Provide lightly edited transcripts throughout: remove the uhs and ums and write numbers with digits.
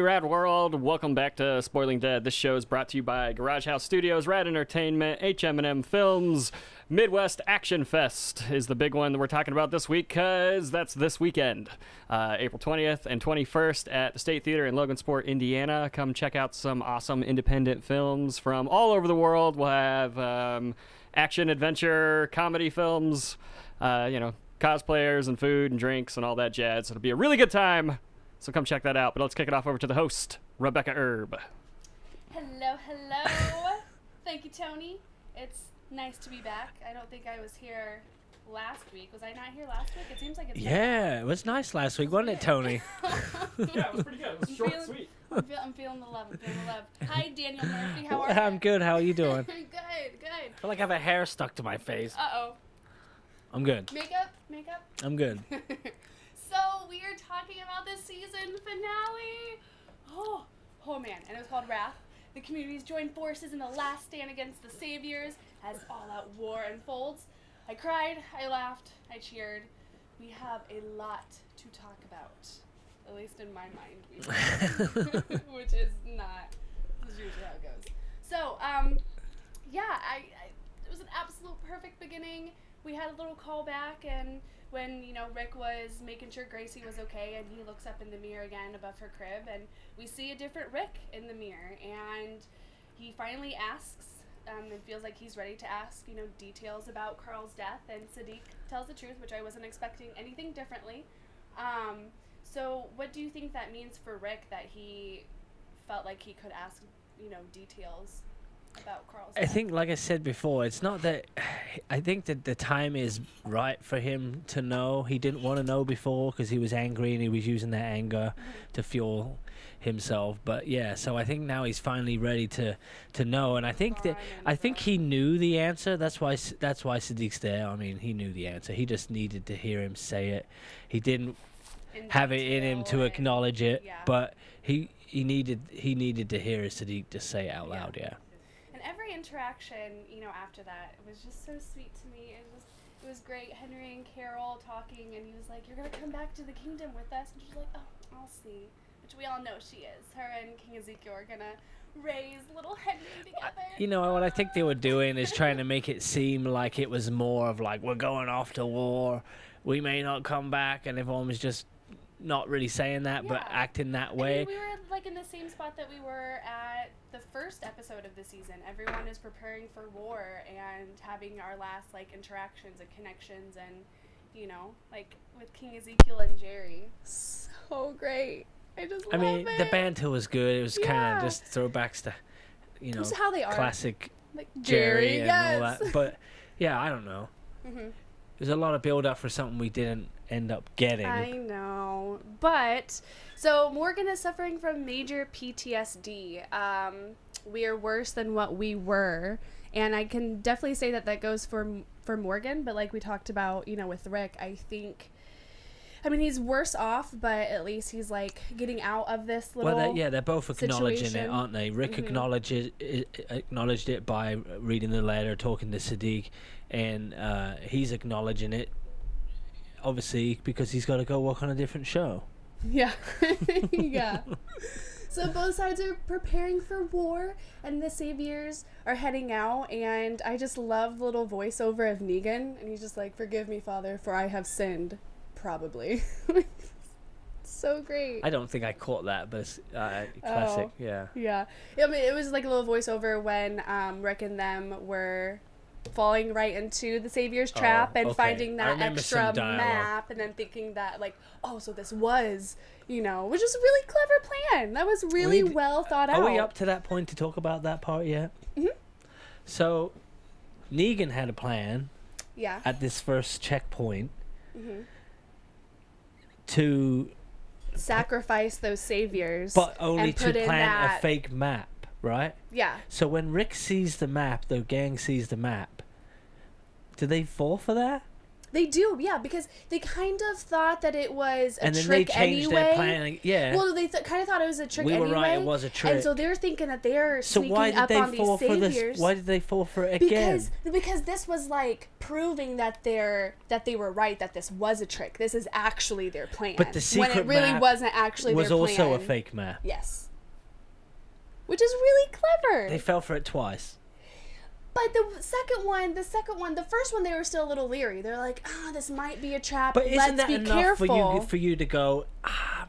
Rad World, welcome back to Spoiling Dead. This show is brought to you by Garage House Studios, Rad Entertainment, HM&M Films. Midwest Action Fest is the big one that we're talking about this week because that's this weekend. April 20th and 21st at the State Theater in Logansport, Indiana. Come check out some awesome independent films from all over the world. We'll have action, adventure, comedy films, cosplayers and food and drinks and all that jazz. It'll be a really good time. So come check that out. But let's kick it off over to the host, Rebecca Erb. Hello, hello. Thank you, Tony. It's nice to be back. I don't think I was here last week. Was I not here last week? It seems like it's it was nice last week, wasn't it, Tony? Yeah, it was pretty good. It was short and sweet. I'm feeling the love. Hi, Daniel Murphy. How are you? I'm good. How are you doing? Good. I feel like I have a hair stuck to my face. Uh-oh. I'm good. Makeup? I'm good. So, we are talking about the season finale. Oh man. And it was called Wrath. The communities join forces in the last stand against the Saviors as all-out war unfolds. I cried, I laughed, I cheered. We have a lot to talk about. At least in my mind, we do. Which is not usually how it goes. So, it was an absolute perfect beginning. We had a little callback, and when, Rick was making sure Gracie was okay, and he looks up in the mirror again above her crib, and we see a different Rick in the mirror, and he finally asks, and feels like he's ready to ask, details about Carl's death, and Sadiq tells the truth, which I wasn't expecting anything differently. So what do you think that means for Rick, that he felt like he could ask, details about Carl's death? I think, like I said before, it's not that... I think that the time is right for him to know. He didn't want to know before because he was angry and he was using that anger to fuel himself. But yeah, so I think now he's finally ready to know. And I think he knew the answer. That's why Sadiq's there. I mean, he knew the answer. He just needed to hear him say it. He didn't have it in him to acknowledge it, but he needed to hear Sadiq just say it out loud. Yeah. Every interaction, after that, it was just so sweet to me. It was great. Henry and Carol talking, and he was like, "You're gonna come back to the kingdom with us," and she's like, "Oh, I'll see." Which we all know she is. Her and King Ezekiel are gonna raise little Henry together. What I think they were doing is trying to make it seem like it was more of like, we're going off to war, we may not come back, and everyone was just not really saying that, but acting that way. I mean, we were like in the same spot that we were at the first episode of the season. Everyone is preparing for war and having our last interactions and connections, and like with King Ezekiel and Jerry. So great. I mean, the banter was good. It was kind of just throwbacks to, just how they are. Classic like Jerry and all that. But yeah, I don't know. There's a lot of build up for something we didn't end up getting. I know. But, so Morgan is suffering from major PTSD. We are worse than what we were. And I can definitely say that goes for Morgan. But like we talked about, with Rick, I think... I mean, he's worse off, but at least he's, getting out of this little they're both acknowledging situation. It, aren't they? Rick acknowledged it by reading the letter, talking to Sadiq, and he's acknowledging it, obviously, because he's got to go work on a different show. Yeah. Yeah. So both sides are preparing for war, and the Saviors are heading out, and I just love the little voiceover of Negan, and he's just like, "Forgive me, Father, for I have sinned." Probably. So great. I don't think I caught that, but it's classic. Yeah. I mean, it was like a little voiceover when Rick and them were falling right into the Savior's trap and finding that extra map, and then thinking that so this was, which is a really clever plan. That was really well thought out. Are we up to that point to talk about that part yet? So Negan had a plan at this first checkpoint to sacrifice those Saviors, but only to plant a fake map, right? Yeah. So when Rick sees the map, the gang sees the map, do they fall for that? They do, yeah, because they kind of thought that it was a and then trick they changed anyway. their plan. Yeah. Well, they kind of thought it was a trick we anyway. were right, it was a trick. And so they're thinking that they're so sneaking why did up they on fall these for saviors. this? Why did they fall for it again? Because this was like proving that they were right, that this was a trick. This is actually their plan. But the secret when it really map wasn't actually was their plan. also a fake map. Yes. Which is really clever. They fell for it twice. But the first one, they were still a little leery. They're like, this might be a trap. But isn't Let's that be enough careful. for you to go,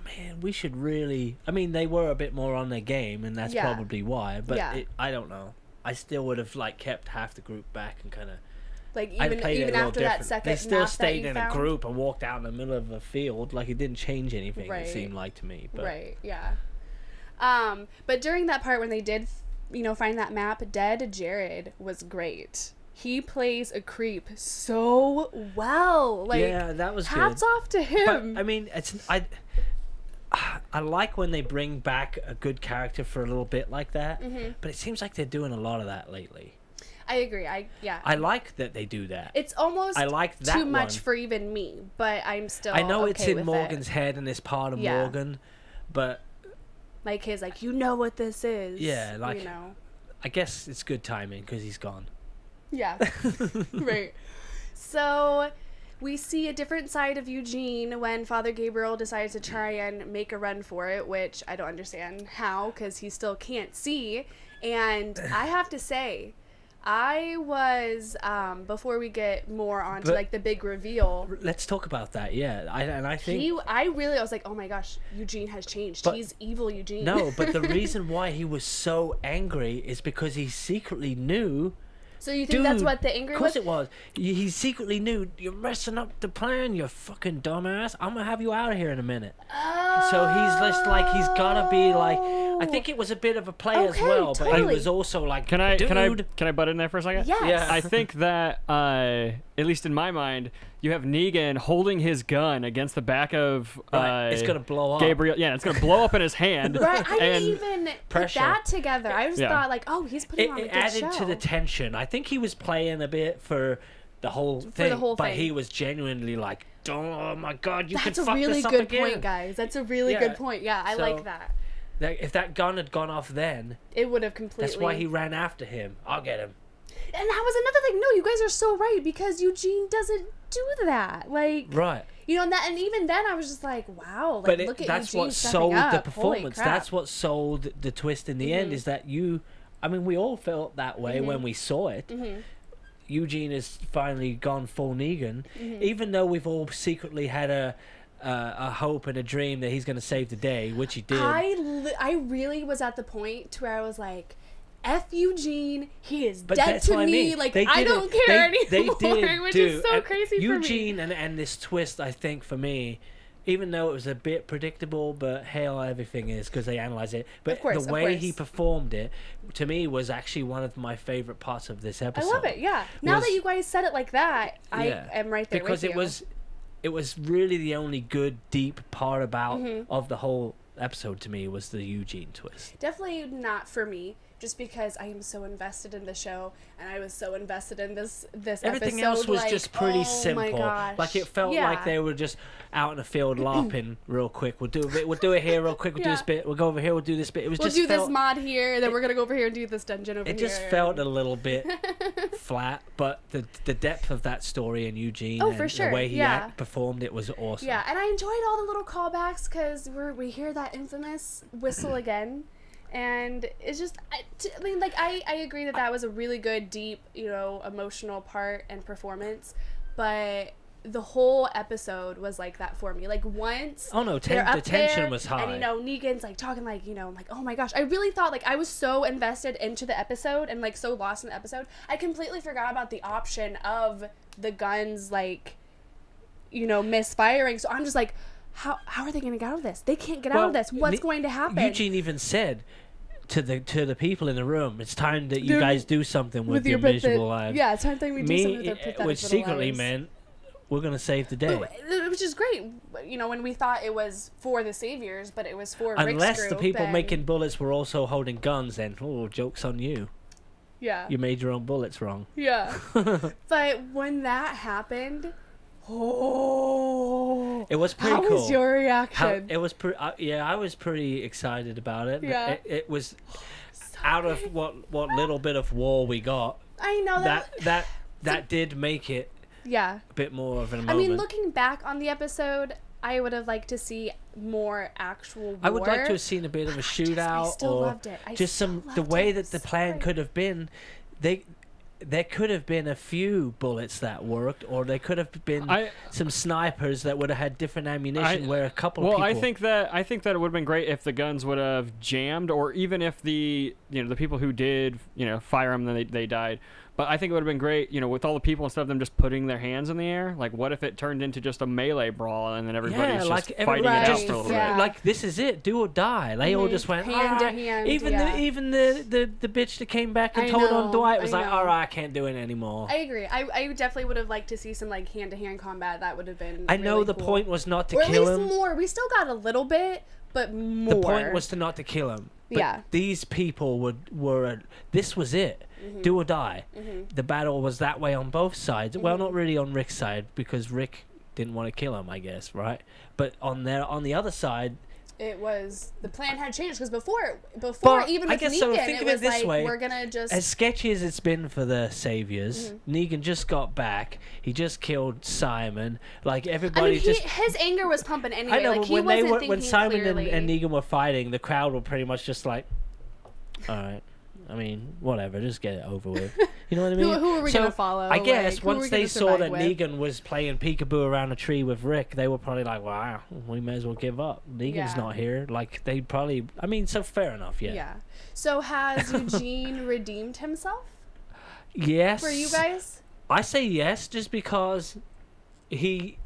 man, we should really... I mean, they were a bit more on their game, and that's probably why. But I don't know. I still would have like kept half the group back and kind of... Like, even after that second They still map stayed that you in found? a group and walked out in the middle of a field. Like, it didn't change anything, Right. it seemed like to me. But. Right, yeah. But during that part when they did, find that map, Dead Jared was great. He plays a creep so well. Like, yeah, that was hats good. off to him. But, I mean, I like when they bring back a good character for a little bit like that. Mm-hmm. But it seems like they're doing a lot of that lately. I agree. I like that they do that. It's almost I like that too much one. for even me, but I'm still I know okay it's in with Morgan's it. head and it's part of Yeah. Morgan, but Like his, you know what this is. Yeah, like- you know. I guess it's good timing because he's gone. Yeah. Right. So we see a different side of Eugene when Father Gabriel decides to try and make a run for it, which I don't understand how, because he still can't see. And I have to say, I was, before we get more onto But- the big reveal, Let's talk about that. Yeah, I think I was like, oh my gosh, Eugene has changed. But- He's evil Eugene. no, but the reason why he was so angry is because he secretly knew. So you think that's Dude, what the anger Of course was? it was. He secretly knew, you're messing up the plan, you fucking dumbass. I'm gonna have you out of here in a minute. So he's just like, he's gotta be like, I think it was a bit of a play as Okay, well, but he totally. was also like, Can I dude. butt in there for a second? Yes. Yeah. I think that at least in my mind, you have Negan holding his gun against the back of Right, it's gonna blow up. Gabriel. Yeah, it's gonna blow up in his hand. Right, I and didn't even put pressure. that together. I just Yeah. thought oh, he's putting on a It good added show. to the tension. I think he was playing a bit for the whole thing, but thing. he was genuinely like, oh my god, you That's can a fuck really this up good again. point, guys. That's a really Yeah. good point. Yeah, I So- like that. If that gun had gone off then, It would have completely. that's why he ran after him. I'll get him. And that was another thing. No, you guys are so right, because Eugene doesn't do that. Right. And even then I was just like, wow, But look at that's Eugene what stepping sold up. the Holy performance. crap. That's what sold the twist in the end, is that we all felt that way when we saw it. Eugene has finally gone full Negan, even though we've all secretly had a hope and a dream that he's going to save the day, which he did. I really was at the point to where I was like, F Eugene, he is But dead that's to what I me. mean. Like, They I did don't it. care They anymore, did which do. is so And crazy for me. Eugene and this twist, I think, for me, even though it was a bit predictable, but hell, everything is because they analyze it. But Of the way he course. performed it, to me, was actually one of my favorite parts of this I episode. love it, yeah. Now that you guys said it like that, I Yeah. am right there Because with you. it was really the only good, deep part about Mm-hmm. of the whole episode to me was the Eugene twist. Definitely not for me, just because I am so invested in the show, and I was so invested in this Everything episode, else was like, just pretty oh simple. My gosh. Like it felt Yeah. like they were just out in the field larping real quick. We'll do it here real quick. We'll do this bit. We'll go over here. We'll do this bit. It was We'll just do felt, this mod here, then we're gonna go over here and do this dungeon over it here. just felt a little bit flat, but the depth of that story and Eugene Oh, and for sure, the way he yeah. performed it was awesome. Yeah, and I enjoyed all the little callbacks because we hear that infamous whistle again, and it's just I agree that was a really good, deep, emotional part and performance, but the whole episode was like that for me. Like once Oh no, they're the up tension there, was high. and Negan's talking I'm like, oh my gosh, I really thought I was so invested into the episode and so lost in the episode, I completely forgot about the option of the guns misfiring. So I'm just like, how are they gonna get out of this? They can't get out of this. What's going to happen? Eugene even said to the people in the room, it's time that you guys do something with your pathetic- miserable lives. Yeah, it's time that we do something with their pathetic which little secretly lives. meant we're gonna save the day. Which is great, when we thought it was for the saviors, but it was for Rick's Unless the group, people and- making bullets were also holding guns, then joke's on you. Yeah. You made your own bullets wrong. Yeah. But when that happened, Oh. It was pretty How cool. was your reaction? It was yeah, I was pretty excited about it. Yeah. It was So out of good. what little bit of war we got. I know That did make it yeah. a bit more of a moment. I mean, looking back on the episode, I would have liked to see more actual war. I would like to have seen a bit of a shootout, I still or loved it. just the way that the plan could have been. There could have been a few bullets that worked, or there could have been some snipers that would have had different ammunition. Where a couple of people. I think that it would have been great if the guns would have jammed, or even if the people who did fire them, then they died. But I think it would have been great, with all the people, instead of them just putting their hands in the air. Like, what if it turned into just a melee brawl, and then everybody's just fighting it out for a little bit? Like, this is it, do or die. They all just went hand to hand. Even the bitch that came back and told on Dwight was like, all right, I can't do it anymore. I agree. I definitely would have liked to see some like hand to hand combat. That would have been. I know really the cool. point was not to or kill at least him. more. We still got a little bit, but more. The point was to not to kill him. But yeah. These people were this was it. Do or die. The battle was that way on both sides. Well, not really on Rick's side, because Rick didn't want to kill him, I guess, right? But on the other side, it was the plan had changed, because before but even I with guess Negan, so. Think it of it was this like way: we're gonna just as sketchy as it's been for the saviors, Negan just got back. He just killed Simon. Like everybody his anger was pumping anyway. I know, like, but he wasn't thinking when Simon clearly. and Negan were fighting, the crowd were pretty much just like, all right. I mean, whatever, just get it over with. You know what I mean? Who are we gonna follow? I guess Like, who are once we they gonna saw that survive with? Negan was playing peekaboo around a tree with Rick, they were probably like, wow, we may as well give up. Negan's Yeah. not here. Like, they probably... I mean, so fair enough, yeah. Yeah. So has Eugene redeemed himself Yes. for you guys? I say yes, just because he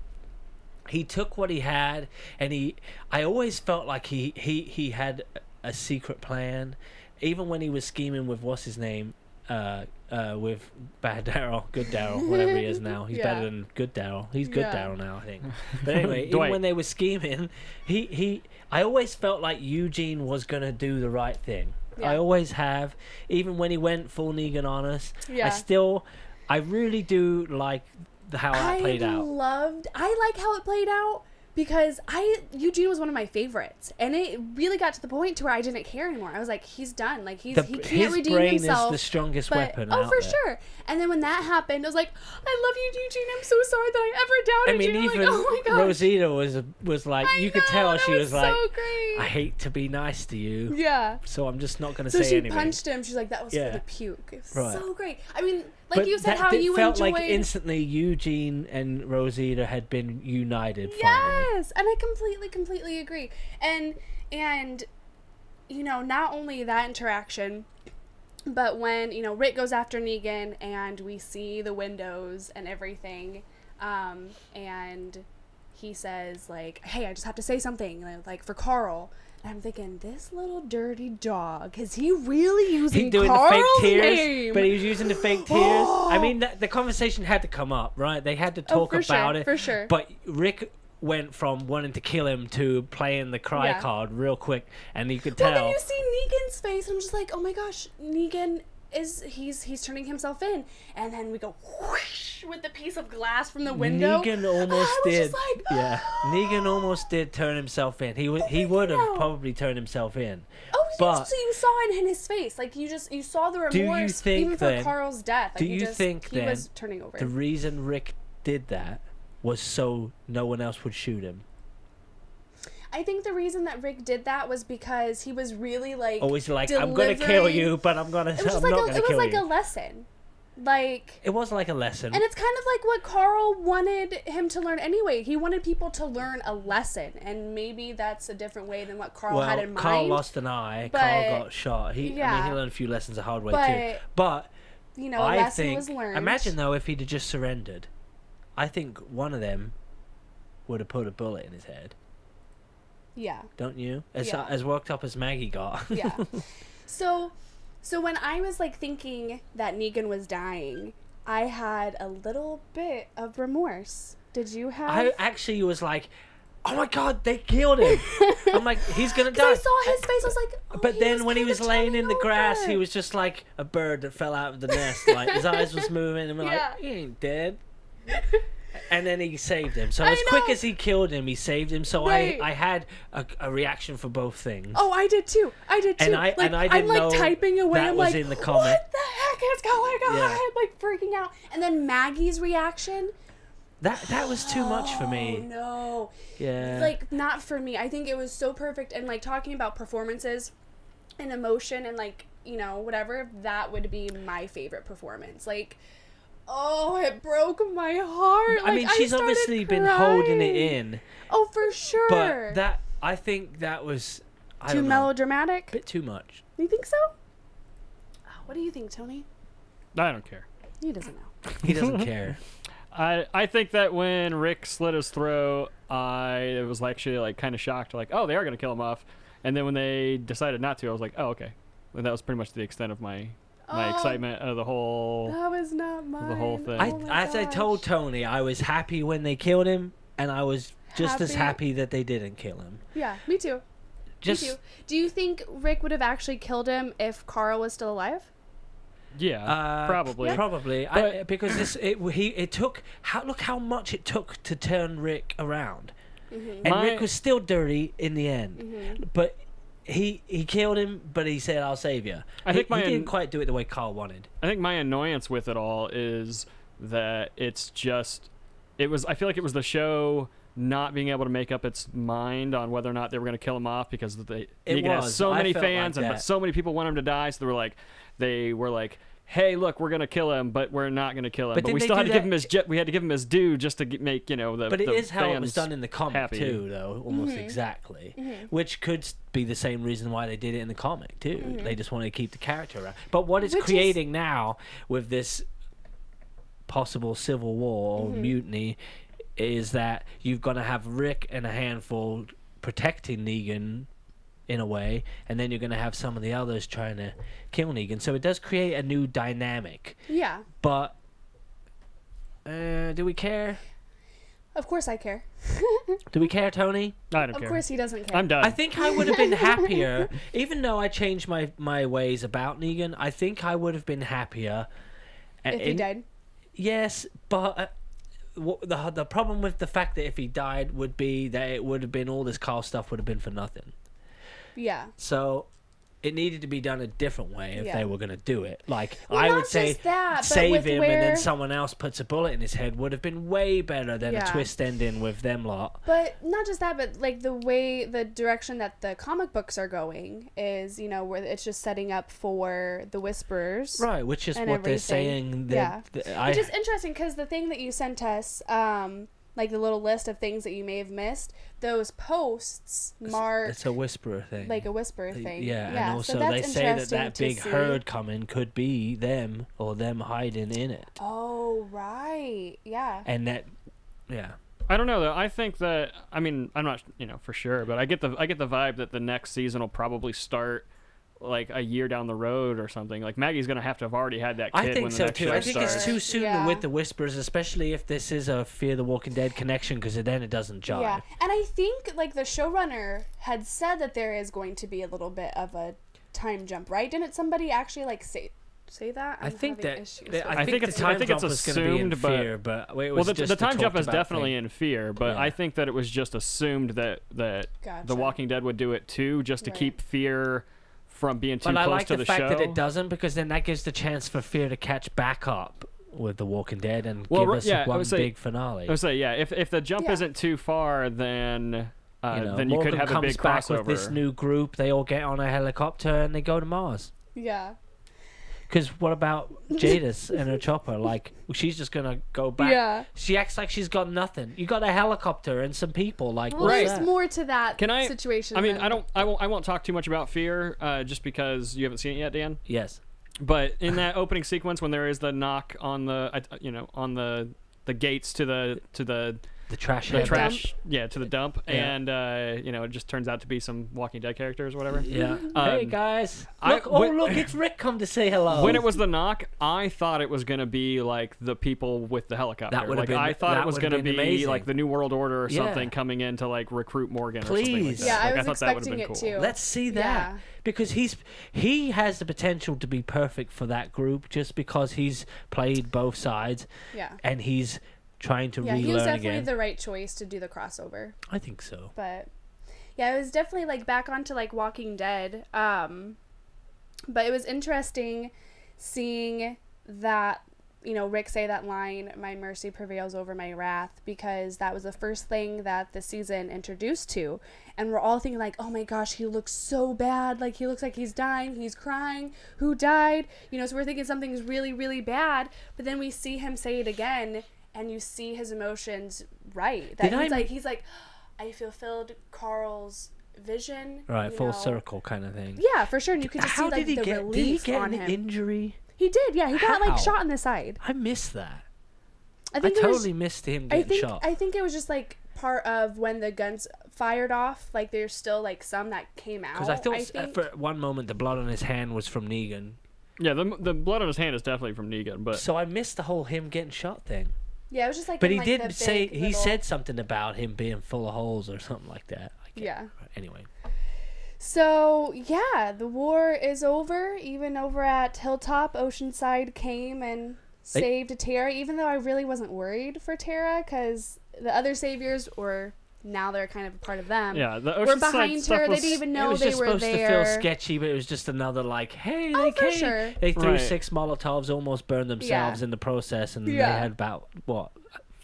took what he had, and I always felt like he had a secret plan. Even when he was scheming with what's his name, with bad Daryl, good Daryl, whatever he is now, he's Yeah. better than good Daryl. He's good Yeah. Daryl now, I think. But anyway, even when they were scheming, I always felt like Eugene was gonna do the right thing. Yeah. I always have. Even when he went full Negan on us, Yeah. I really do like how that played out. I like how it played out, because Eugene was one of my favorites, and it really got to the point to where I didn't care anymore. I was like, he's done. Like he can't his redeem brain himself. is the strongest but, weapon oh, out for there. sure. And then when that happened, I was like, I love you, Eugene. I'm so sorry that I ever doubted I mean, you. even Like, oh my gosh. Rosita was like, you could tell she was like, so great. I hate to be nice to you, Yeah. so I'm just not going to So say she anything. punched him. She's like, that was Yeah. for the puke. It was Right. so great. I mean, like But you said, that how you felt enjoyed. like instantly Eugene and Rosita had been united finally. Yes, and I completely agree. And not only that interaction, but when Rick goes after Negan and we see the windows and everything, and he says like, "Hey, I just have to say something," like for Carl. And I'm thinking, this little dirty dog, is he really using He's doing Carl's the fake tears, name? but he was using the fake tears. I mean, the conversation had to come up, right? They had to talk about it. For sure. But Rick went from wanting to kill him to playing the cry Yeah. card real quick, and you could Well, tell. then you see Negan's face, and I'm just like, oh my gosh, Negan he's turning himself in, and then we go whoosh with the piece of glass from the window. Negan almost I was did. just like, Yeah, Negan almost did turn himself in. He would have no. probably turned himself in. Oh, But- so you saw it in his face, like you saw the Do you remorse think even for then- Carl's death. Like do you think he then was turning over? The reason Rick did that was so no one else would shoot him. I think the reason that Rick did that was because he was really like Always like, I'm gonna kill delivering- you, but I'm not gonna It kill was like you. a lesson, like. It was like a lesson. And it's kind of like what Carl wanted him to learn anyway. He wanted people to learn a lesson, and maybe that's a different way than what Carl had in mind. Carl lost an eye. but- Carl got shot. I mean, yeah. he learned a few lessons the hard way But, too. But a I lesson think, was learned. imagine though if he'd have just surrendered, I think one of them would have put a bullet in his head. Yeah. Don't you? Yeah. As worked up as Maggie got. Yeah. So when I was like thinking that Negan was dying, I had a little bit of remorse. Did you have? I actually was like, oh my god, they killed him. I'm like, he's gonna die. I saw his face. I was like, oh, But then when he kind was of laying in turning the grass, over. he was just like a bird that fell out of the nest. Like his eyes was moving, and we're Yeah. like, he ain't dead. And then he saved him. So I as quick know. as he killed him, he saved him. So Right. I had a reaction for both things. Oh, I did too. I did too. And I like, didn't I'm know like typing away. that I'm was like, in the comic. what the heck is going on? Yeah. Like freaking out. And then Maggie's reaction. That was too much for Oh me. no. Yeah. Like not for me. I think it was so perfect. And like talking about performances and emotion and like, you know, whatever, that would be my favorite performance. Like, oh, it broke my heart. I mean, Like, she's started obviously been holding it crying. in. Oh, for sure. But I think that was I Too don't know, melodramatic? a bit too much. You think so? What do you think, Tony? I don't care. He doesn't know. He doesn't care. I think that when Rick slit his throat, I was actually like kind of shocked, like, oh, they are gonna kill him off. And then when they decided not to, I was like, oh, okay. And that was pretty much the extent of my Oh. excitement of the whole. That was not mine. whole thing. Oh my As I told gosh. Tony, I was happy when they killed him, and I was just as Happy? happy that they didn't kill him. Yeah, me too. Just Me too. Do you think Rick would have actually killed him if Carl was still alive? Yeah, probably. Probably, because it took look how much it took to turn Rick around, and My- Rick was still dirty in the end, but he killed him, but he said, "I'll save you." I think he my didn't quite do it the way Carl wanted. I think my annoyance with it all is that it's just, I feel like it was the show not being able to make up its mind on whether or not they were going to kill him off because Negan has was. so I many felt like fans and that. so many people want him to die, so they were like, hey, look, we're going to kill him, but we're not going to kill him. But But didn't we they still had do to give that- him we had to give him his due just to make, the But it the is how it was fans done in the comic happy. too, though, almost exactly. Which could be the same reason why they did it in the comic too. They just wanted to keep the character around. But what it's Which is- creating now with this possible civil war or mutiny is that you've got to have Rick and a handful protecting Negan in a way, and then you're going to have some of the others trying to kill Negan. So it does create a new dynamic. Yeah. But do we care? Of course I care. Do we care, Tony? I don't Of care. course he doesn't care. I'm done. I think I would have been happier, even though I changed my ways about Negan. I think I would have been happier if he died. Yes, but the problem with the fact that if he died would be that it would have been all this Carl stuff would have been for nothing. Yeah. So it needed to be done a different way if Yeah. they were going to do it. Like, Well, I not would say just that, but save with him and where- then someone else puts a bullet in his head would have been way better than Yeah. a twist ending with them lot. But not just that, but like the direction that the comic books are going is, where it's just setting up for the Whisperers. Right, which is And what they're everything. saying. Yeah. That Which is interesting because the thing that you sent us, like the little list of things that you may have missed, those posts mark it's a whisperer thing. like a whisper thing. Yeah, and so also that's they say that interesting to big see. herd coming could be them or them hiding in it. Oh, right. Yeah. And that, yeah. I don't know though. I think that I'm not for sure, but I get the vibe that the next season will probably start like a year down the road or something. Like Maggie's gonna have to have already had that kid I think when the so next too. show I think starts. it's too soon Yeah. with the whispers, especially if this is a Fear the Walking Dead connection, because then it doesn't jive. Yeah. And I think like the showrunner had said that there is going to be a little bit of a time jump, right? Didn't somebody actually like say that? I I'm think having that issues I with think it's- the time I think jump it's was going to be in assumed, but- Fear, but it Well, was the just time a jump talked is about definitely thing. in Fear, but Yeah. I think that it was just assumed that The Gotcha. Walking Dead would do it too, just to Right. keep Fear from being too But I close like to the the fact show. that it doesn't, because then that gives the chance for Fear to catch back up with The Walking Dead and Well, give right- us yeah, I one would say- big finale. I would say, yeah, if the jump Yeah. isn't too far, then then you Morgan could have a comes big back crossover. with this new group. They all get on a helicopter and they go to Mars. Yeah. Because what about Jadis and her chopper? Like, she's just gonna go back. Yeah. She acts like she's got nothing. You got a helicopter and some people. Like, Well, what's there's that? more to that Can I- situation. I mean, than- I won't talk too much about Fear, just because you haven't seen it yet, Dan. Yes. But in that opening sequence, when there is the knock on the on the gates to the The trash. the head. trash, to the dump, Yeah. and it just turns out to be some Walking Dead characters or whatever. Yeah. Hey Um, guys. I- Look! when- Look! It's Rick come to say hello. When it was the knock, I thought it was gonna be like the people with the helicopter. That would've like been- I thought that it was would've gonna been be amazing. like the New World Order or Yeah. something coming in to like recruit Morgan or something like Please. that. Yeah, I Like, was thought that would've expecting been it cool. too. Let's see that. Yeah. Because he has the potential to be perfect for that group, just because he's played both sides Yeah. and he's trying to Yeah, relearn he was definitely again. the right choice to do the crossover. I think so. But yeah, it was definitely like back onto like Walking Dead. But it was interesting seeing that, you know, Rick say that line, "My mercy prevails over my wrath," because that was the first thing that the season introduced to. And we're all thinking like, oh my gosh, he looks so bad. Like, he looks like he's dying. He's crying. Who died? You know, so we're thinking something's really, really bad. But then we see him say it again, and you see his emotions right. That he's like, I fulfilled Carl's vision. Right, you full know. circle kind of thing. Yeah, for sure. And you could just see like the relief did he get on an him. injury? He did, yeah. He got like How? shot in the side. I missed that. I think totally missed him getting shot. I think it was just like part of when the guns fired off. Like there's still like some that came out. Because I thought for one moment the blood on his hand was from Negan. Yeah, the blood on his hand is definitely from Negan, but So I missed the whole him getting shot thing. Yeah, it was just like. But in, he like, did the say big he little- said something about him being full of holes or something like that. Yeah. Anyway. So yeah, the war is over. Even over at Hilltop, Oceanside came and saved Tara. Even though I really wasn't worried for Tara, because the other saviors were now they're kind of a part of them. yeah, the We're Oceanside behind stuff her. They was, didn't even It know was they just were supposed there. to feel sketchy, but it was just another like, hey, Oh, they for came. sure. They threw Right. 6 Molotovs, almost burned themselves Yeah. in the process, and Yeah. they had about, what,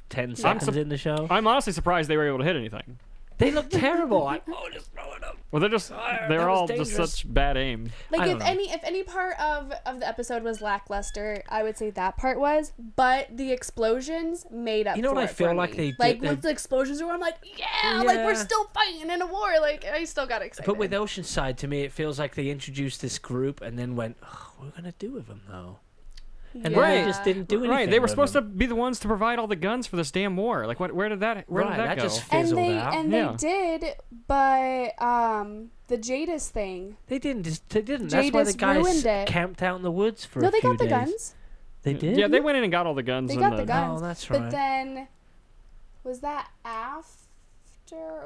10 seconds in the show? I'm honestly surprised they were able to hit anything. They look terrible. Like, oh, just throw it up. Well, they're that all was just dangerous. such bad aim. Like I if don't know. any part of the episode was lackluster, I would say that part was. But the explosions made up. You know for what I it feel for like me. they did? Like They- once the explosions were, I'm like, yeah, like we're Yeah. still fighting in a war. Like I still got excited. But with Oceanside, to me, it feels like they introduced this group and then went, oh, what are we going to do with them, though? And yeah. then they just didn't do anything. Right, they were with supposed them. to be the ones to provide all the guns for this damn war. Like, where did that Right, that go? just And fizzled they out. Yeah. they did, but the Jadis thing. They didn't. They didn't. That's why the Jadis guys ruined it. camped out in the woods for No, a they few got the days. guns. They did? Yeah, they went in and got all the guns. They and got the guns. Oh, that's But right. then, was that after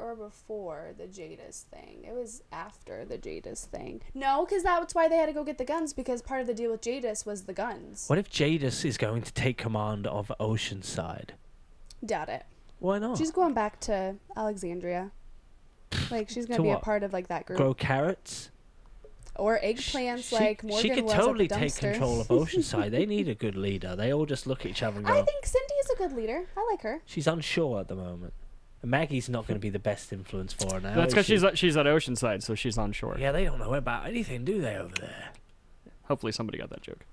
or before the Jadis thing? It was after the Jadis thing. No, because that's why they had to go get the guns, because part of the deal with Jadis was the guns. What if Jadis is going to take command of Oceanside? Doubt it. Why not? She's going back to Alexandria. Like, she's going To to be a what? part of, like, that group. Grow carrots? Or eggplants, like Morgan she could was totally at the take dumpster. control of Oceanside. They need a good leader. They all just look at each other and go, I think Cindy's a good leader. I like her. she's unsure at the moment. And Maggie's not going to be the best influence for her now. That's is because she? she's at Oceanside, so she's on shore. Yeah, they don't know about anything, do they, over there? Hopefully somebody got that joke.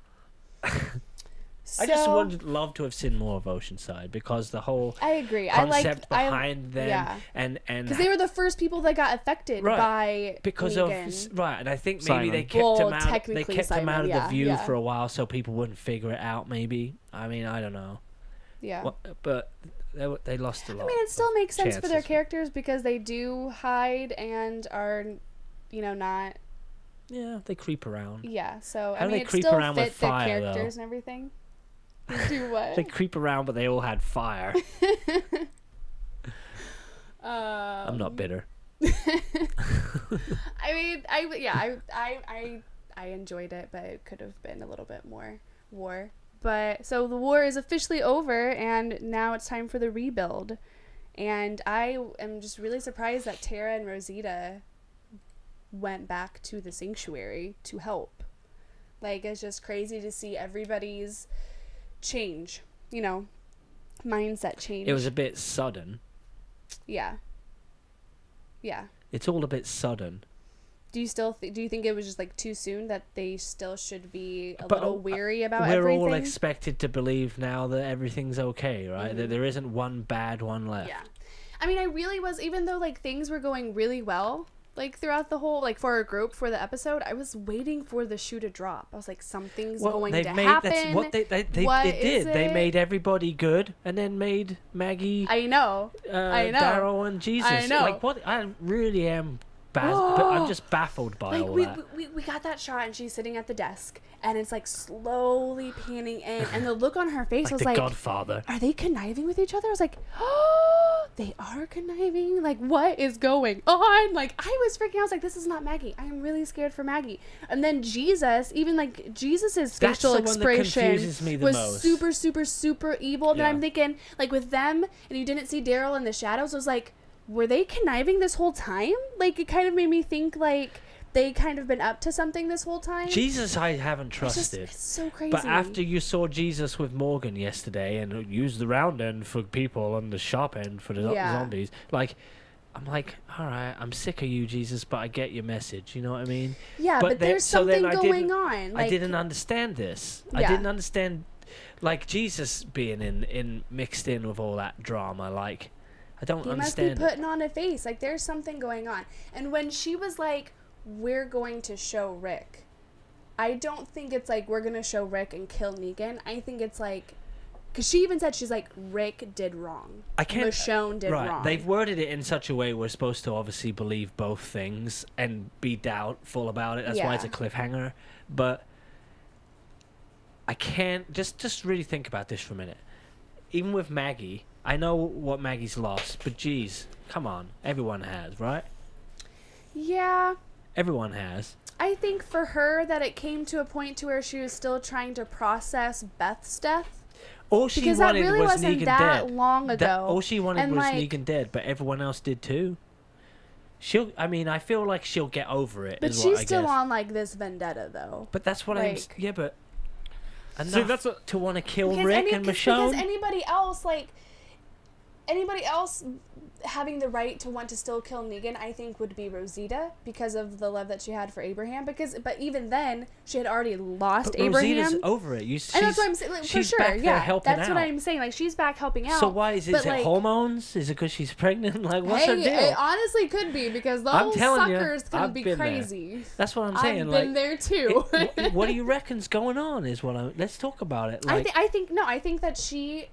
I just So, would love to have seen more of Oceanside, because the whole I agree. concept behind them yeah. and Because they were the first people that got affected Right. by because Negan. of right, and I think maybe Simon. they kept Well, him out. They technically kept him out Simon, of yeah, the view yeah. for a while, so people wouldn't figure it out. Maybe I mean I don't know. Yeah. What, but they lost a lot. I mean, it still makes sense for their chances. characters because they do hide and are, you know, not. Yeah, they creep around. Yeah. So How I do mean, they it creep still around with fit their fire, characters though? and everything. Do what? They creep around, but they all had fire. I'm not bitter. I mean, I enjoyed it, but it could have been a little bit more war. But so the war is officially over, and now it's time for the rebuild. And I am just really surprised that Tara and Rosita went back to the sanctuary to help. Like, it's just crazy to see everybody's change, you know, mindset change. It was a bit sudden. Yeah. Yeah. It's all a bit sudden. Do you still do you think it was just like too soon, that they still should be a But, little weary about We're everything? all expected to believe now that everything's okay, right? That Mhm. there isn't one bad one left. Yeah. I mean, I really was, even though like things were going really well, like throughout the whole, like for our group for the episode, I was waiting for the shoe to drop. I was like, something's going to happen. That's what they What it is did. They it? made everybody good, and then made Maggie, I know. I know. Daryl, and Jesus. I know. Like what? I really am. But I'm just baffled by Like all we, that. we got that shot, and she's sitting at the desk, and it's like slowly panning in, and the look on her face Like was the like, Godfather. are they conniving with each other? I was like, oh, they are conniving? Like, what is going on? Like, I was freaking out. I was like, this is not Maggie. I am really scared for Maggie. And then Jesus, even like Jesus's facial expression was most. super, super, super evil. And Yeah. then I'm thinking, like, with them, and you didn't see Daryl in the shadows, I was like, were they conniving this whole time? Like, it kind of made me think, like, they kind of been up to something this whole time. Jesus, I haven't trusted. It's so crazy. But after you saw Jesus with Morgan yesterday and used the round end for people and the sharp end for the zombies, like, I'm like, all right, I'm sick of you, Jesus, but I get your message. You know what I mean? Yeah, but there's something going on. Like, I didn't understand this. Yeah. I didn't understand, like, Jesus being in mixed in with all that drama. Like, I don't understand. He must be putting on a face. Like, there's something going on. And when she was like, we're going to show Rick, I don't think it's like we're going to show Rick and kill Negan. I think it's like, because she even said, she's like, Rick did wrong. Michonne did wrong. They've worded it in such a way we're supposed to obviously believe both things and be doubtful about it. That's why it's a cliffhanger. But I can't just really think about this for a minute. Even with Maggie, I know what Maggie's lost, but geez, come on, everyone has, right? Yeah. Everyone has. I think for her that it came to a point to where she was still trying to process Beth's death. All she because wanted that really was wasn't Negan that dead. long ago. All she wanted and was like, Negan dead, but everyone else did too. I mean, I feel like she'll get over it. But she's still on like this vendetta, though. But that's what like, yeah, but enough see, that's to want to kill Rick and Because Michonne. anybody else having the right to want to still kill Negan, I think would be Rosita because of the love that she had for Abraham. But even then, she had already lost Abraham. Rosita's over it. And that's what I'm saying. Like, for she's sure, back there helping that's out. what I'm saying. Like, she's back helping out. So why is it hormones? Is it because she's pregnant? Like, what's her deal? It honestly could be because those suckers can be crazy. There. That's what I'm saying. I've been there too. What do you reckon's going on? Let's talk about it. Like, I think that she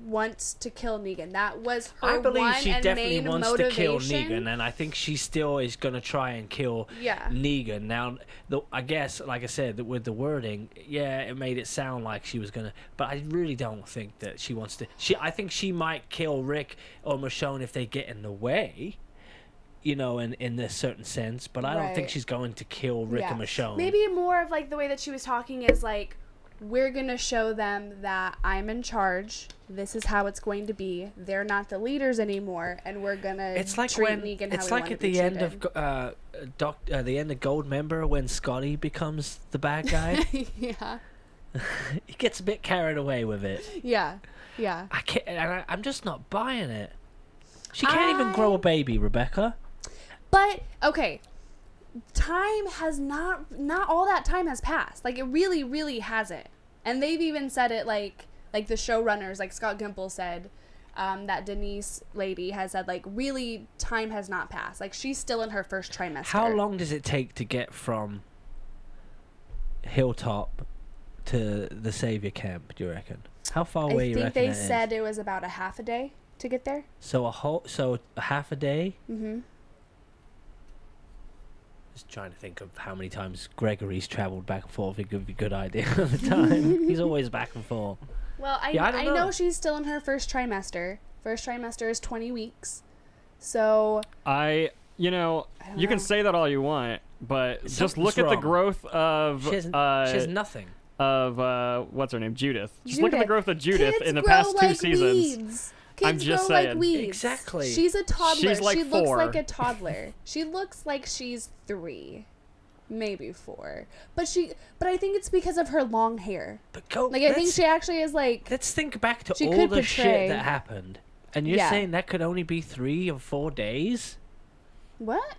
wants to kill Negan. That was her I believe one she and definitely main wants motivation. to kill Negan, and I think she still is going to try and kill Negan. Now, I guess, like I said, with the wording, it made it sound like she was going to, but I really don't think that she wants to. I think she might kill Rick or Michonne if they get in the way, you know, in a certain sense, but I don't think she's going to kill Rick and Michonne. Maybe more of like the way that she was talking is like, we're going to show them that I'm in charge. This is how it's going to be. They're not the leaders anymore, and we're going to treat Negan how it's we like want at to be the end treated. of the end of Goldmember when Scotty becomes the bad guy. Yeah. He gets a bit carried away with it. Yeah. I can't. I'm just not buying it. She can't even grow a baby, Rebecca. But okay, time has not all that time has passed. Like, it really, really hasn't. And they've even said it like the showrunners, like Scott Gimple said, that Denise lady has said, like, really time has not passed. Like, she's still in her first trimester. How long does it take to get from Hilltop to the Savior Camp, do you reckon? How far away you reckon I think they said it was about a half a day to get there. So a half a day? Mm-hmm. Just trying to think of how many times Gregory's travelled back and forth. It could be a good idea at the time. He's always back and forth. Well, I know she's still in her first trimester. First trimester is 20 weeks. So you can say that all you want, but just look at the growth of she has nothing. Of what's her name? Judith. Just look at the growth of Judith Kids in the grow past like 2 seasons. Weeds. Kids I'm just grow saying. like weeds. Exactly. She's a toddler. She's like she 4. looks like a toddler. She looks like she's 3, maybe 4. But I think it's because of her long hair. But I think she actually is like. Let's think back to all the shit that happened, and you're saying that could only be 3 or 4 days. What?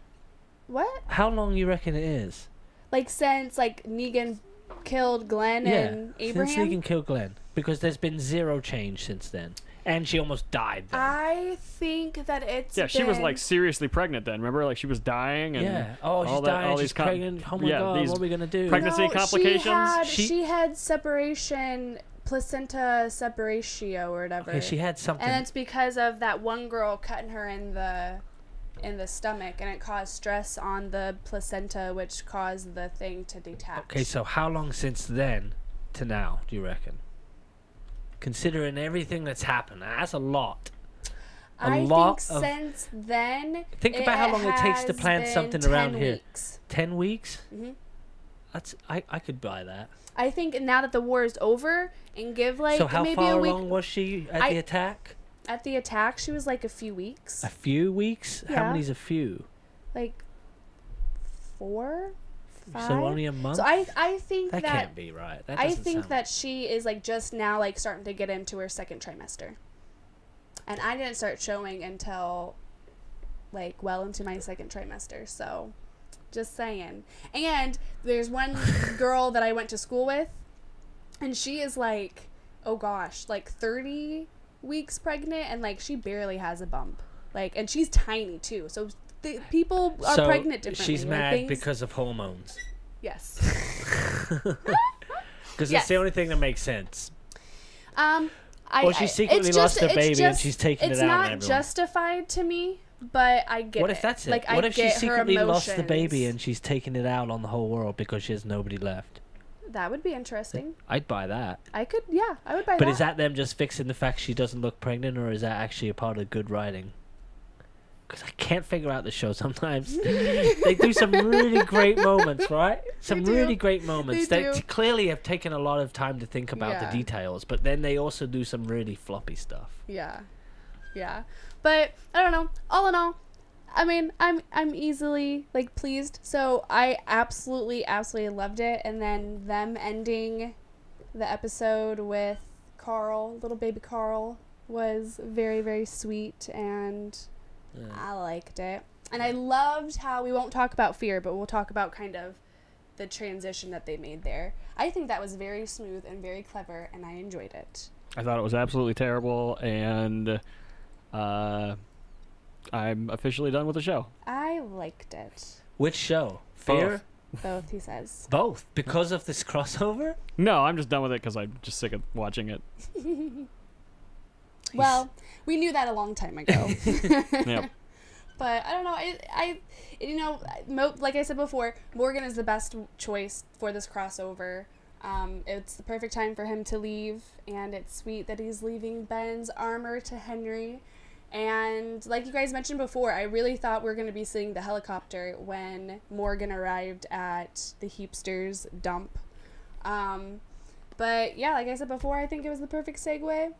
How long you reckon it is? Like since Negan killed Glenn and Abraham. Since Negan killed Glenn, because there's been 0 change since then. And she almost died then. I think that it's she was like seriously pregnant then. Remember, like she was dying and she's dying. She's pregnant. Oh my god, what are we gonna do? Pregnancy complications. She had separation, placenta separatio or whatever. Okay, she had something. And it's because of that one girl cutting her in the stomach, and it caused stress on the placenta, which caused the thing to detach. Okay, so how long since then to now do you reckon? Considering everything that's happened, that's a lot. I think since then. Think about how long it takes to plant something around 10 here. weeks. 10 weeks? Mm-hmm. I could buy that. I think now that the war is over and give like so how maybe far a week. along was she at the attack? At the attack, she was like a few weeks. A few weeks? Yeah. How many's a few? Like 4, 5. So only a month? So I think that can't be right. That doesn't sound... that she is like just now like starting to get into her second trimester. And I didn't start showing until like well into my second trimester. So just saying. And there's one girl that I went to school with, and she is like, oh gosh, like 30 weeks pregnant, and like she barely has a bump. Like, and she's tiny too. So people are pregnant differently. She's mad because of hormones. Yes. Because it's the only thing that makes sense. Or she secretly just, lost her baby and she's taking it out on everyone. It's not justified to me, but I get it. What if that's it? Like, what I if she get secretly her lost the emotions. baby and she's taking it out on the whole world because she has nobody left? That would be interesting. I'd buy that. I would buy that. But is that them just fixing the fact she doesn't look pregnant, or is that actually a part of good writing? Because I can't figure out the show sometimes. They do some really great moments, right? Some really great moments. They clearly have taken a lot of time to think about the details, but then they also do some really floppy stuff. Yeah. But I don't know. All in all, I mean, I'm easily like pleased. So I absolutely loved it. And then them ending the episode with Carl, little baby Carl, was very, very sweet, and I liked it. And I loved how, we won't talk about fear, but we'll talk about kind of the transition that they made there. I think that was very smooth and very clever, and I enjoyed it. I thought it was absolutely terrible, and I'm officially done with the show. I liked it. Which show? Fear? Both, he says. Both? Because of this crossover? No, I'm just done with it because I'm just sick of watching it. Well, we knew that a long time ago. Yep. But I don't know. Like I said before, Morgan is the best choice for this crossover. It's the perfect time for him to leave, and it's sweet that he's leaving Ben's armor to Henry. And like you guys mentioned before, I really thought we were going to be seeing the helicopter when Morgan arrived at the Heapsters dump. But yeah, like I said before, I think it was the perfect segue.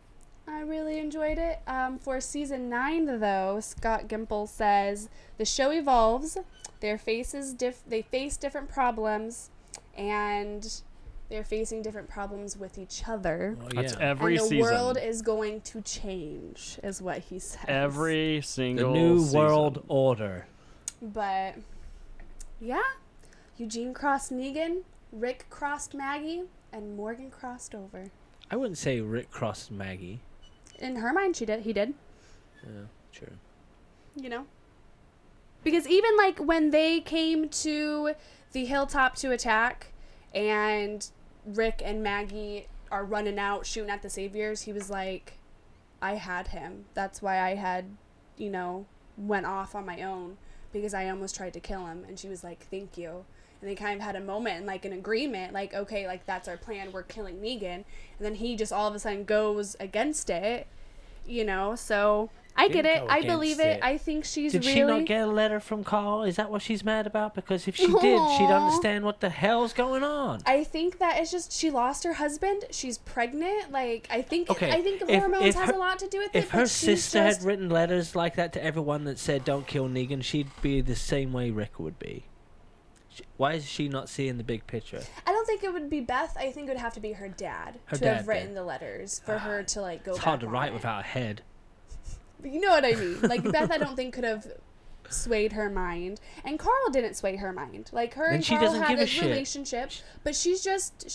I really enjoyed it. For season 9, though, Scott Gimple says the show evolves. They face different problems, and they're facing different problems with each other. Oh, yeah. That's every season. And the world is going to change, is what he says. Every single The new season. world order. But yeah, Eugene crossed Negan, Rick crossed Maggie, and Morgan crossed over. I wouldn't say Rick crossed Maggie. In her mind, he did. Yeah, true. You know? Because even, like, when they came to the hilltop to attack, and Rick and Maggie are running out, shooting at the Saviors, he was like, I had him. That's why I had, went off on my own, because I almost tried to kill him. And she was like, thank you. And they kind of had a moment and, like, an agreement, like, okay, like, that's our plan, we're killing Negan. And then he just all of a sudden goes against it, so I get it. I believe it. I think she's Did she not get a letter from Carl? Is that what she's mad about? Because if she did, she'd understand what the hell's going on. I think that it's just she lost her husband. She's pregnant. Like, I think if hormones has a lot to do with it. If her sister had written letters like that to everyone that said don't kill Negan, she'd be the same way Rick would be. Why is she not seeing the big picture? I don't think it would be Beth. I think it would have to be her dad have written the letters for her to, like, go back. It's hard to write without a head. But you know what I mean. Like, Beth, I don't think could have swayed her mind. And Carl didn't sway her mind. Like, her and Carl had a relationship. But she's just,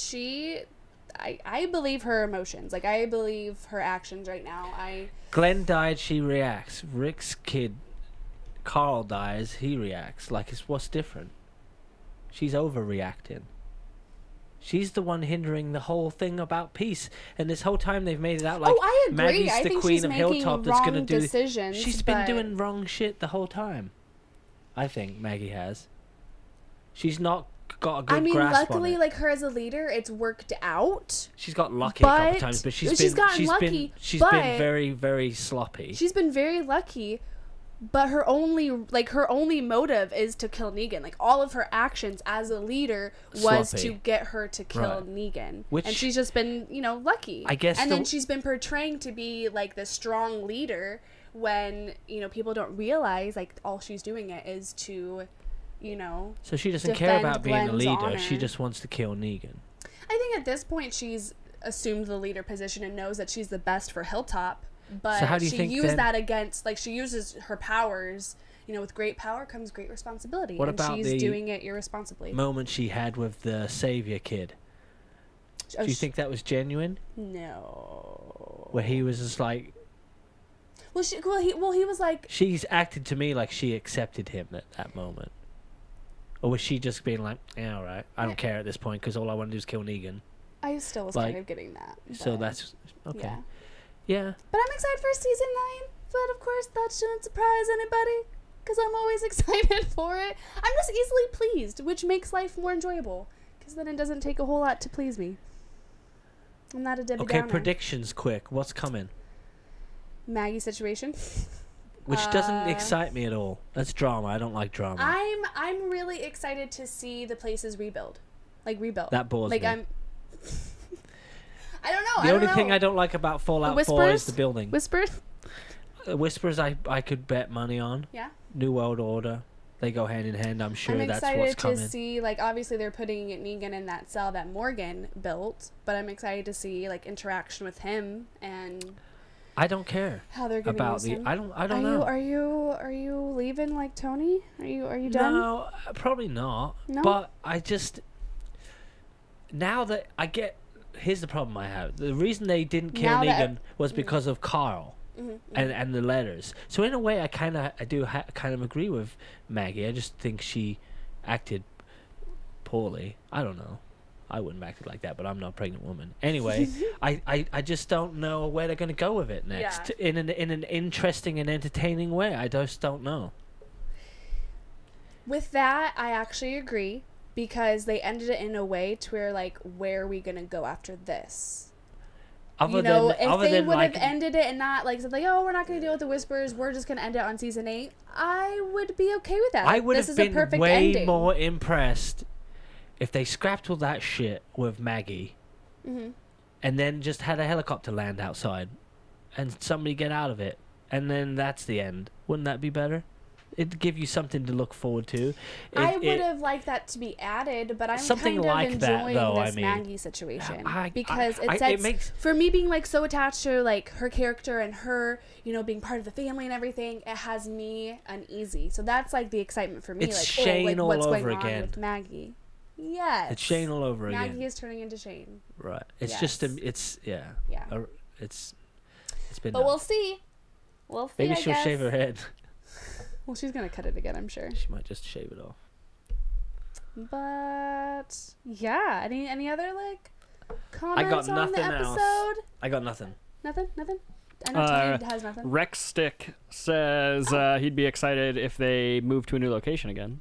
I believe her emotions. Like, I believe her actions right now. Glenn died, she reacts. Rick's kid, Carl, dies, he reacts. Like, what's different? She's overreacting. She's the one hindering the whole thing about peace. And this whole time they've made it out like I agree. Maggie's I the think queen she's of Hilltop that's going to do decisions. She's been doing wrong shit the whole time. I think Maggie has. She's not got a good I mean, grasp luckily, on it. like her as a leader, it's worked out. She's got lucky a couple But times, but she's gotten lucky, she's but been very, very sloppy. She's been very lucky, but her only motive is to kill Negan. Like all of her actions as a leader was Sloppy. to get her to kill Right. Negan. Which- and she's just been, lucky. I guess And the- then she's been portraying to be like the strong leader when, people don't realize like all she's doing it is to, So she doesn't care defend about being a Glenn's leader. She honor. just wants to kill Negan. I think at this point she's assumed the leader position and knows that she's the best for Hilltop. But So how do you she think used then- that against, like, she uses her powers. With great power comes great responsibility. What and about she's the doing it irresponsibly. Moment she had with the savior kid. Oh, Do you think that was genuine? No. Where he was just like, he was like, she's acted to me like she accepted him at that moment. Or was she just being like, yeah, all right, I don't care at this point because all I want to do is kill Negan. I still was like, kind of getting that. So but, that's, okay. Yeah. Yeah. But I'm excited for season 9. But of course, that shouldn't surprise anybody. Because I'm always excited for it. I'm just easily pleased, which makes life more enjoyable. Because then it doesn't take a whole lot to please me. I'm not a Debbie Okay, Downer. predictions quick. What's coming? Maggie situation. Which doesn't excite me at all. That's drama. I don't like drama. I'm really excited to see the places rebuild. Like rebuilt. That bores like me. I don't know. The only thing I don't like about Fallout 4 is Whispers? the building. Whispered? Whispers I could bet money on. Yeah. New World Order. They go hand in hand. I'm sure I'm that's excited what's coming. to see, like, obviously they're putting Negan in that cell that Morgan built, but I'm excited to see, like, interaction with him and I don't care how they're going to about use the. him. I don't know. Are you leaving like Tony? Are you done? No, probably not. No? But I just now that I get. Here's the problem I have. The reason they didn't kill Now that- Negan was because of Carl. And the letters. So in a way, I kind of agree with Maggie. I just think she acted poorly. I don't know. I wouldn't have acted like that, but I'm not a pregnant woman. Anyway, I just don't know where they're going to go with it next. Yeah. In an interesting and entertaining way. I just don't know. With that, I actually agree because they ended it in a way to where, like, where are we going to go after this? Other If than they would like, have ended it and not like said like, oh, we're not going to deal with the Whispers, we're just going to end it on season 8, I would be okay with that. I would this have is a been perfect way ending. more impressed if they scrapped all that shit with Maggie, and then just had a helicopter land outside, and somebody get out of it, and then that's the end. Wouldn't that be better? It'd give you something to look forward to. I would have liked that to be added, but I'm Something kind of like that, enjoying though, this I mean. Maggie situation it because it sets makes for me being like so attached to like her character and her, being part of the family and everything. It has me uneasy, so that's like the excitement for me. It's like, Shane like, all what's over going again. on with Maggie? Yes, it's Shane all over Maggie again. is turning into Shane. Right. It's Yes. just it's yeah. Yeah. It's been. But done. we'll see. We'll see. Maybe I she'll guess. shave her head. Well, she's gonna cut it again, I'm sure. She might just shave it off. But yeah, any other like comments on nothing the else. episode? I got nothing. Nothing. I know Tony has nothing. Rex Stick says he'd be excited if they move to a new location again.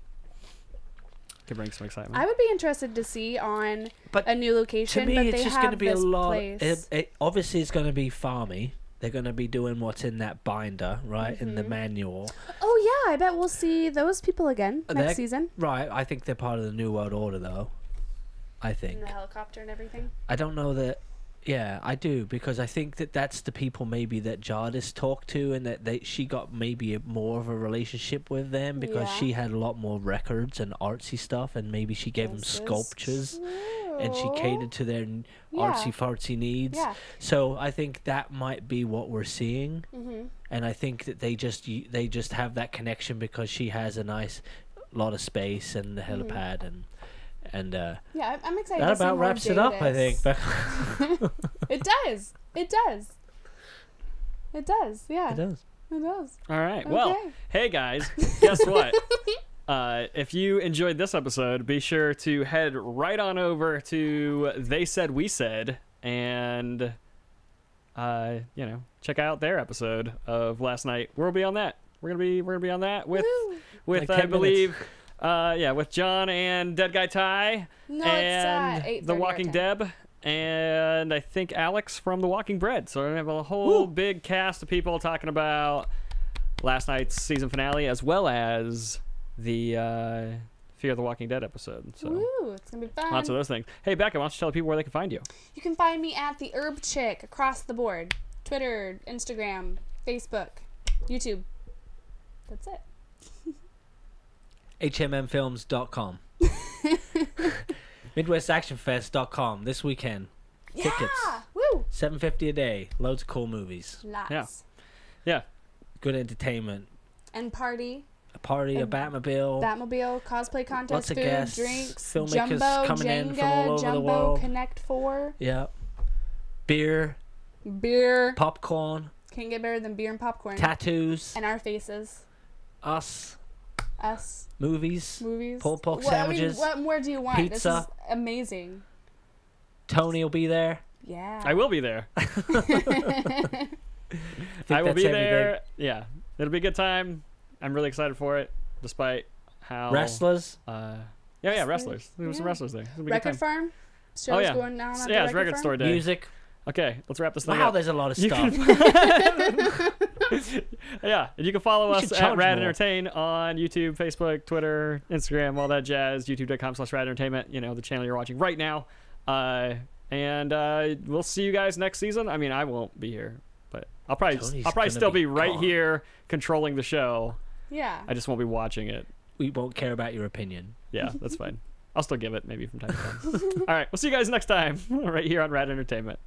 Could bring some excitement. I would be interested to see on But a new location. To me, but it's they just have going to be a this lot. place. Obviously, it's going to be farmy. They're going to be doing what's in that binder, right, in the manual. Oh yeah, I bet we'll see those people again next season. Right, I think they're part of the New World Order, though. I think. And the helicopter and everything. I don't know that. Yeah, I do, because I think that that's the people maybe that Jardis talked to, and that she got maybe more of a relationship with them because Yeah. she had a lot more records and artsy stuff, and maybe she gave them sculptures, and she catered to their artsy fartsy needs. Yeah. So I think that might be what we're seeing, and I think that they just have that connection because she has a nice lot of space and the helipad and. Yeah, I'm excited. That to see about more wraps it up, I think. It does. It does. It does. Yeah. It does. It does. All right. Well, Okay. hey guys, guess what? If you enjoyed this episode, be sure to head right on over to They Said We Said and check out their episode of last night. We'll be on that. We're gonna be on that with Like I 10 believe Yeah, with John and Dead Guy Ty. No, and it's The 8:30 our Walking time. Deb. And I think Alex from The Walking Bread. So we're going to have a whole big cast of people talking about last night's season finale as well as the Fear the Walking Dead episode. So Woo, it's gonna be fun. lots of those things. Hey, Becca, why don't you tell people where they can find you? You can find me at the Herb Chick across the board. Twitter, Instagram, Facebook, YouTube. That's it. HMMfilms.com. MidwestActionFest.com this weekend. Tickets. Yeah! Woo! $7.50 a day. Loads of cool movies. Lots. Yeah. Good entertainment. And party. A party, a Batmobile. Batmobile, cosplay contest, Lots of food, guests, drinks, filmmakers Jumbo, coming Jenga, in from all over the Jumbo, world. Connect 4, Yeah. Beer, beer. popcorn, Can't get better than beer and popcorn. tattoos, And our faces. us, Us. movies, Movies. pulled pork Well, sandwiches, I mean, what more do you want? This pizza. is amazing. Tony will be there. Yeah. I will be there. I will that's be everything. there. Yeah. It'll be a good time. I'm really excited for it, despite how... Wrestlers. Yeah, wrestlers. There were some Yeah. wrestlers there. It'll be a good Record time. Farm. Show's yeah. going down on Yeah, the it's Record Farm. Store Day. Music. Okay, let's wrap this thing Wow, up. there's a lot of You stuff. Yeah, and you can follow We us should at charge Rad more. Entertain on YouTube, Facebook, Twitter, Instagram, all that jazz. YouTube.com/Rad Entertainment. You know, the channel you're watching right now. And we'll see you guys next season. I mean, I won't be here, but I'll probably Tony's still gonna be be right gone. here controlling the show. Yeah. I just won't be watching it. We won't care about your opinion. Yeah, that's fine. I'll still give it maybe from time to time. All right, we'll see you guys next time right here on Rad Entertainment.